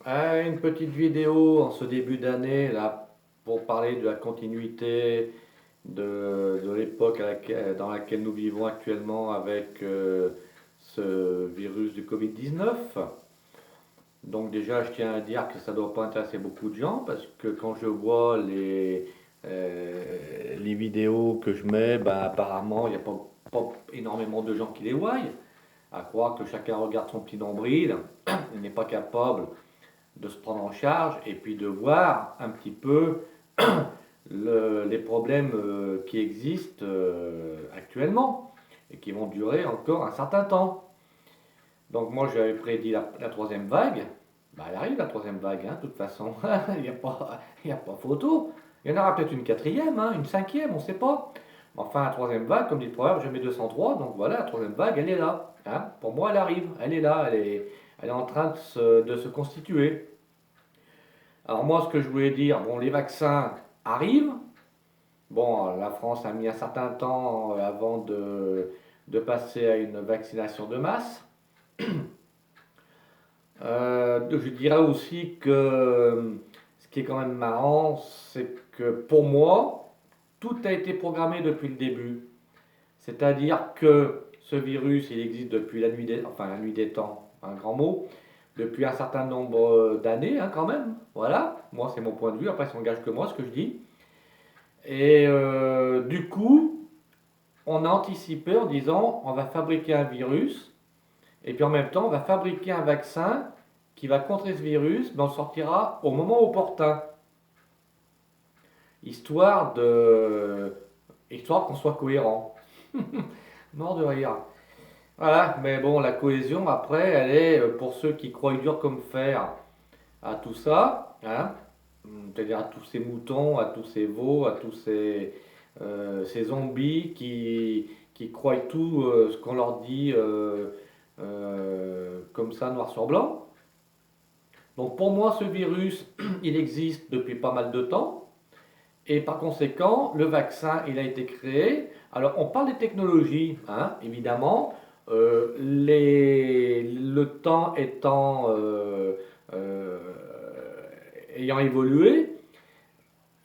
Une petite vidéo en ce début d'année là pour parler de la continuité de l'époque dans laquelle nous vivons actuellement avec ce virus du Covid-19. Donc déjà, je tiens à dire que ça ne doit pas intéresser beaucoup de gens parce que quand je vois les vidéos que je mets, ben, apparemment, il n'y a pas énormément de gens qui les voient. À croire que chacun regarde son petit nombril, il n'est pas capable de se prendre en charge et puis de voir un petit peu les problèmes qui existent actuellement et qui vont durer encore un certain temps. Donc moi j'avais prédit la troisième vague. Bah, elle arrive la troisième vague, hein, de toute façon. Il n'y a pas photo. Il y en aura peut-être une quatrième, hein, une cinquième, on ne sait pas. Enfin, la troisième vague, comme dit le proverbe, je mets 203, donc voilà, la troisième vague, elle est là, hein. Pour moi, elle arrive, elle est là, elle est en train de se constituer. Alors moi, ce que je voulais dire, bon, les vaccins arrivent. Bon, la France a mis un certain temps avant de passer à une vaccination de masse. Je dirais aussi que ce qui est quand même marrant, c'est que pour moi, tout a été programmé depuis le début. C'est-à-dire que ce virus, il existe depuis la nuit des temps, un grand mot, depuis un certain nombre d'années, hein, quand même. Voilà, moi c'est mon point de vue, après ça n'engage que moi ce que je dis. Et du coup, on a anticipé en disant on va fabriquer un virus, et puis en même temps on va fabriquer un vaccin qui va contrer ce virus, mais on sortira au moment opportun, histoire de, histoire qu'on soit cohérent. Mort de rire. Voilà, mais bon, la cohésion, après, elle est pour ceux qui croient dur comme fer à tout ça, hein, c'est-à-dire à tous ces moutons, à tous ces veaux, à tous ces zombies qui croient tout ce qu'on leur dit comme ça, noir sur blanc. Donc pour moi, ce virus, il existe depuis pas mal de temps, et par conséquent, le vaccin, il a été créé. Alors, on parle des technologies, hein, évidemment. Le temps euh, ayant évolué,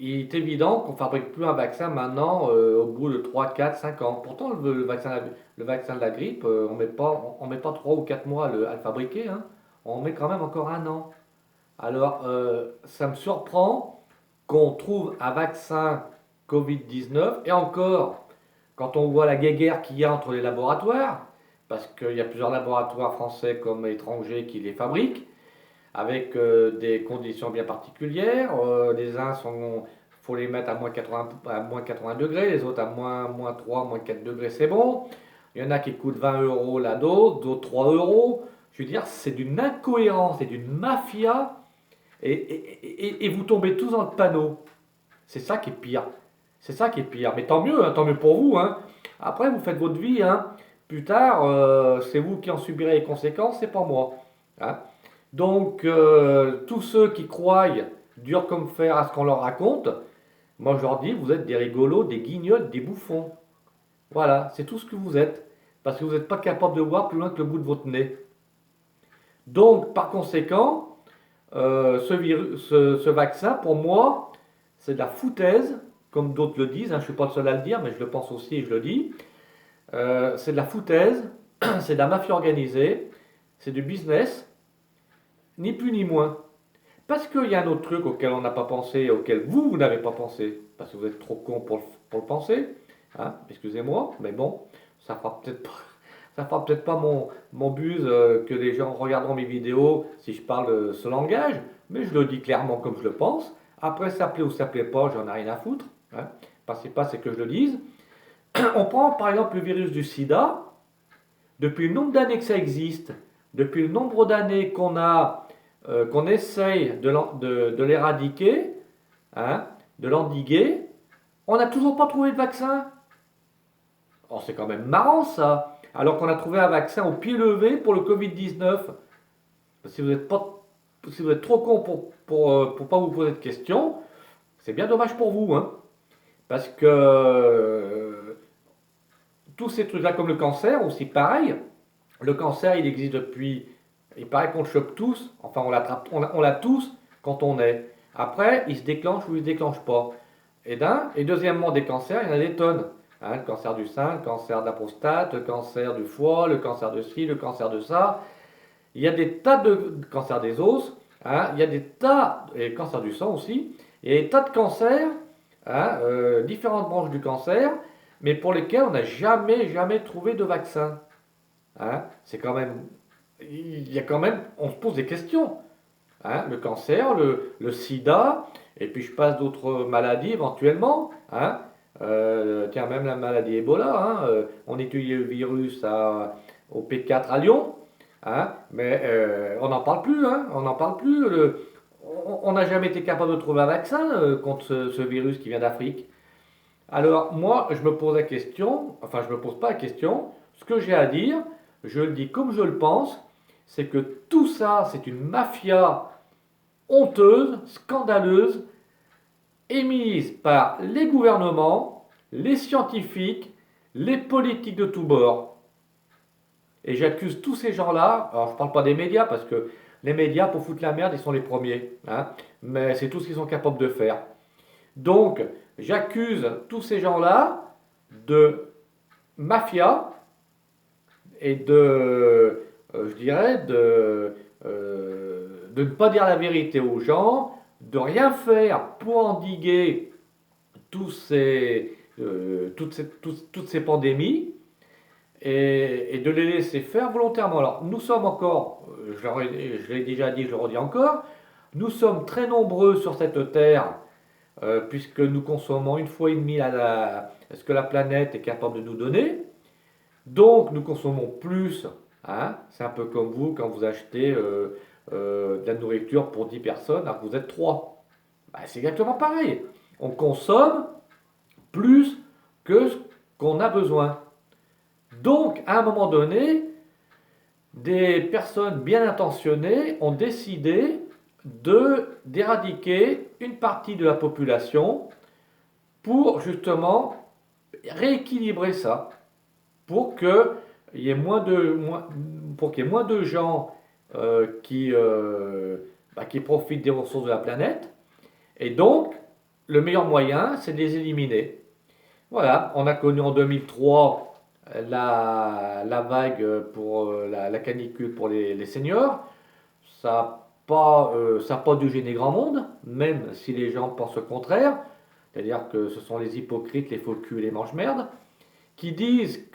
il est évident qu'on ne fabrique plus un vaccin maintenant au bout de 3, 4, 5 ans. Pourtant, le vaccin de la grippe, on met pas 3 ou 4 mois à le fabriquer, hein. On met quand même encore un an. Alors, ça me surprend qu'on trouve un vaccin Covid-19, et encore, quand on voit la guéguerre qu'il y a entre les laboratoires, parce qu'il y a plusieurs laboratoires français comme étrangers qui les fabriquent, avec des conditions bien particulières. Les uns faut les mettre à moins 80 degrés, les autres à moins 3, moins 4 degrés, c'est bon. Il y en a qui coûtent 20 euros là, d'autres 3 euros. Je veux dire, c'est d'une incohérence, c'est d'une mafia, et vous tombez tous dans le panneau. C'est ça qui est pire. C'est ça qui est pire. Mais tant mieux pour vous, hein. Après, vous faites votre vie, hein. Plus tard, c'est vous qui en subirez les conséquences, c'est pas moi, hein. Donc, tous ceux qui croient dur comme fer à ce qu'on leur raconte, moi je leur dis, vous êtes des rigolos, des guignols, des bouffons. Voilà, c'est tout ce que vous êtes. Parce que vous n'êtes pas capable de voir plus loin que le bout de votre nez. Donc, par conséquent, ce vaccin, pour moi, c'est de la foutaise, comme d'autres le disent, hein, je ne suis pas le seul à le dire, mais je le pense aussi et je le dis. C'est de la foutaise, c'est de la mafia organisée, c'est du business, ni plus ni moins. Parce qu'il y a un autre truc auquel on n'a pas pensé, auquel vous n'avez pas pensé, parce que vous êtes trop con pour le penser, hein, excusez-moi, mais bon, ça fera peut-être pas, ça fera peut-être pas mon buzz que les gens regarderont mes vidéos si je parle ce langage, mais je le dis clairement comme je le pense. Après, ça plaît ou ça plaît pas, j'en ai rien à foutre, hein. Pas, c'est que je le dise. On prend par exemple le virus du sida, depuis le nombre d'années que ça existe, depuis le nombre d'années qu'on essaye de l'éradiquer, hein, de l'endiguer, on n'a toujours pas trouvé de vaccin. Oh, c'est quand même marrant ça. Alors qu'on a trouvé un vaccin au pied levé pour le Covid-19. Si vous êtes pas, si vous êtes trop con pour pas vous poser de questions, c'est bien dommage pour vous, hein. Parce que tous ces trucs-là, comme le cancer, aussi pareil. Le cancer, il existe depuis Il paraît qu'on le chope tous, enfin on l'attrape, on l'a tous quand on est. Après, il se déclenche ou il ne se déclenche pas. Et deuxièmement, des cancers, il y en a des tonnes. Hein, le cancer du sein, le cancer de la prostate, le cancer du foie, le cancer de ci, le cancer de ça. Il y a des tas de cancers des os, hein, il y a des tas, et le cancer du sang aussi, il y a des tas de cancers, hein, différentes branches du cancer, mais pour lesquels on n'a jamais trouvé de vaccin. Hein. C'est quand même, il y a quand même, on se pose des questions. Hein, le cancer, le sida, et puis je passe d'autres maladies éventuellement. Hein. Tiens, même la maladie Ebola, hein, on étudie le virus au P4 à Lyon, hein, mais on n'en parle plus. Hein, on n'en parle plus. On n'a jamais été capable de trouver un vaccin contre ce virus qui vient d'Afrique. Alors moi, je me pose la question, enfin je ne me pose pas la question, ce que j'ai à dire, je le dis comme je le pense, c'est que tout ça, c'est une mafia honteuse, scandaleuse, émise par les gouvernements, les scientifiques, les politiques de tous bords. Et j'accuse tous ces gens-là, alors je ne parle pas des médias, parce que les médias, pour foutre la merde, ils sont les premiers. Hein, mais c'est tout ce qu'ils sont capables de faire. Donc, j'accuse tous ces gens-là de mafia et je dirais, de ne pas dire la vérité aux gens, de rien faire pour endiguer toutes ces pandémies et de les laisser faire volontairement. Alors, nous sommes encore, je l'ai déjà dit, je le redis encore, nous sommes très nombreux sur cette terre, puisque nous consommons une fois et demie ce que la planète est capable de nous donner. Donc, nous consommons plus. Hein. C'est un peu comme vous quand vous achetez de la nourriture pour 10 personnes, alors que vous êtes 3. Bah, c'est exactement pareil. On consomme plus que ce qu'on a besoin. Donc, à un moment donné, des personnes bien intentionnées ont décidé d'éradiquer une partie de la population pour justement rééquilibrer ça, pour qu'il y ait pour qu'il y ait moins de gens qui profitent des ressources de la planète. Et donc, le meilleur moyen, c'est de les éliminer. Voilà, on a connu en 2003 la vague pour la canicule pour les seniors. Ça n'a pas dû gêner grand monde, même si les gens pensent le contraire. C'est-à-dire que ce sont les hypocrites, les faux culs et les mange-merdes, qui disent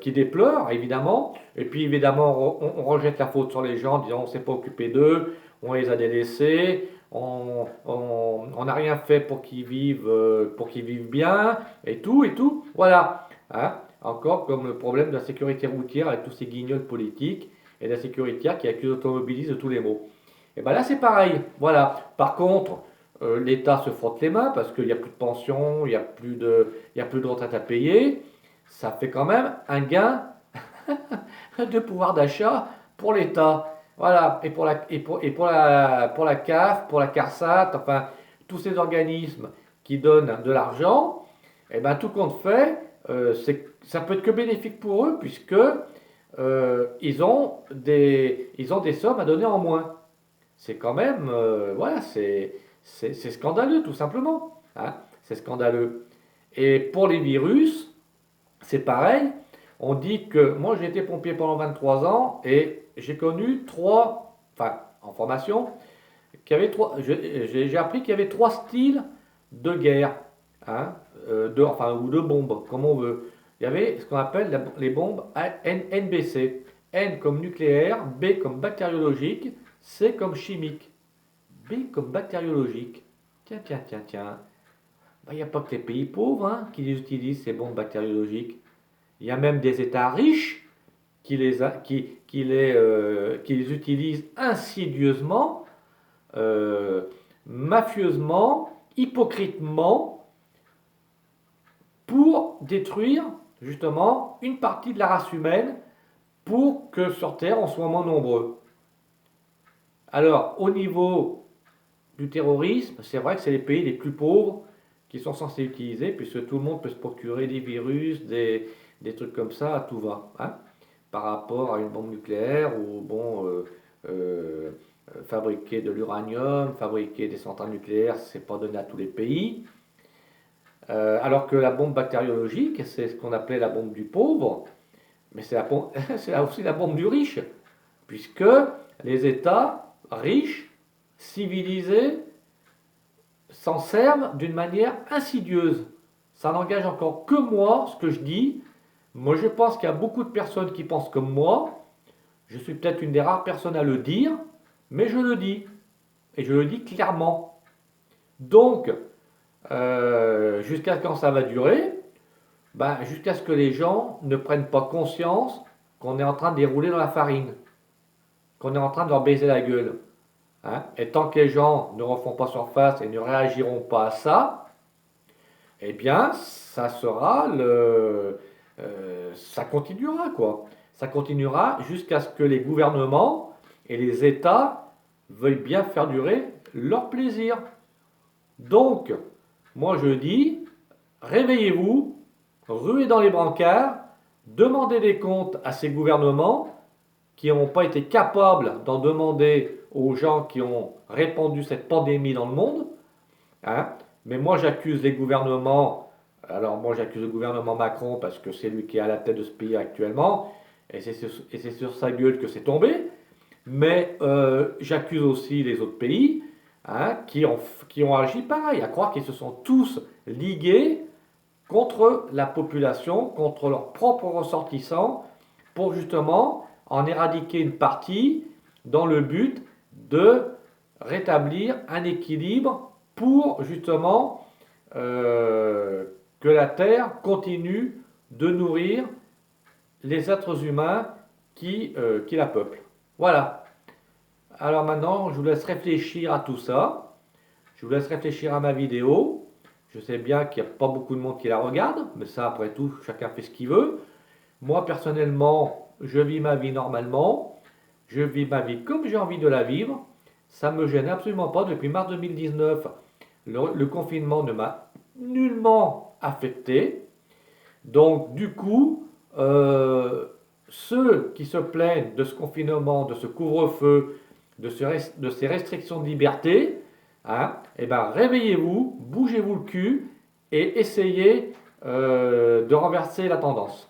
qui déplorent, évidemment, et puis évidemment, on rejette la faute sur les gens, en disant on ne s'est pas occupé d'eux, on les a délaissés, on n'a rien fait pour qu'ils vivent bien, et tout, et tout. Voilà. Hein. Encore comme le problème de la sécurité routière avec tous ces guignols politiques et de la sécurité qui accusent l'automobiliste de tous les maux. Et bien là, c'est pareil. Voilà. Par contre, l'État se frotte les mains parce qu'il n'y a plus de pension, il y a plus de retraite à payer. Ça fait quand même un gain de pouvoir d'achat pour l'État. Voilà, pour la CAF, pour la CARSAT, enfin, tous ces organismes qui donnent de l'argent, et ben, tout compte fait, ça peut être que bénéfique pour eux, puisque ils ont des sommes à donner en moins. C'est quand même, voilà, c'est scandaleux, tout simplement. Hein, c'est scandaleux. Et pour les virus, c'est pareil. On dit que moi j'ai été pompier pendant 23 ans et j'ai connu enfin en formation, j'ai appris qu'il y avait trois styles de guerre, hein, enfin ou de bombes, comme on veut. Il y avait ce qu'on appelle les bombes NBC. N comme nucléaire, B comme bactériologique, C comme chimique. B comme bactériologique. Tiens, tiens, tiens, tiens. Il n'y a pas que les pays pauvres hein, qui les utilisent, ces bombes bactériologiques. Il y a même des États riches qui les utilisent insidieusement, mafieusement, hypocritement, pour détruire justement une partie de la race humaine pour que sur Terre on soit moins nombreux. Alors, au niveau du terrorisme, c'est vrai que c'est les pays les plus pauvres qui sont censés utiliser, puisque tout le monde peut se procurer des virus, des trucs comme ça, à tout va. Hein. par rapport à une bombe nucléaire ou bon, fabriquer de l'uranium, fabriquer des centrales nucléaires, c'est pas donné à tous les pays. Alors que la bombe bactériologique, c'est ce qu'on appelait la bombe du pauvre, mais c'est aussi la bombe du riche, puisque les États riches, civilisés, s'en servent d'une manière insidieuse. Ça n'engage encore que moi, ce que je dis. Moi, je pense qu'il y a beaucoup de personnes qui pensent comme moi. Je suis peut-être une des rares personnes à le dire, mais je le dis. Et je le dis clairement. Donc, jusqu'à quand ça va durer? Ben, jusqu'à ce que les gens ne prennent pas conscience qu'on est en train de les rouler dans la farine, qu'on est en train de leur baiser la gueule. Hein. Et tant que les gens ne refont pas surface et ne réagiront pas à ça, eh bien, ça continuera quoi. Ça continuera jusqu'à ce que les gouvernements et les États veuillent bien faire durer leur plaisir. Donc, moi je dis, réveillez-vous, ruez dans les brancards, demandez des comptes à ces gouvernements qui n'ont pas été capables d'en demander aux gens qui ont répandu cette pandémie dans le monde. Hein. Mais moi j'accuse les gouvernements, alors moi j'accuse le gouvernement Macron parce que c'est lui qui est à la tête de ce pays actuellement, et c'est sur sa gueule que c'est tombé, mais j'accuse aussi les autres pays hein, qui ont agi pareil, à croire qu'ils se sont tous ligués contre la population, contre leurs propres ressortissants, pour justement en éradiquer une partie dans le but de rétablir un équilibre pour justement que la Terre continue de nourrir les êtres humains qui la peuplent. Voilà. Alors maintenant, je vous laisse réfléchir à tout ça. Je vous laisse réfléchir à ma vidéo. Je sais bien qu'il n'y a pas beaucoup de monde qui la regarde, mais ça, après tout, chacun fait ce qu'il veut. Moi, personnellement, je vis ma vie normalement. Je vis ma vie comme j'ai envie de la vivre. Ça ne me gêne absolument pas. Depuis mars 2019, le confinement ne m'a nullement affecté. Donc, du coup, ceux qui se plaignent de ce confinement, de ce couvre-feu, de ces restrictions de liberté, hein, eh ben, réveillez-vous, bougez-vous le cul et essayez de renverser la tendance.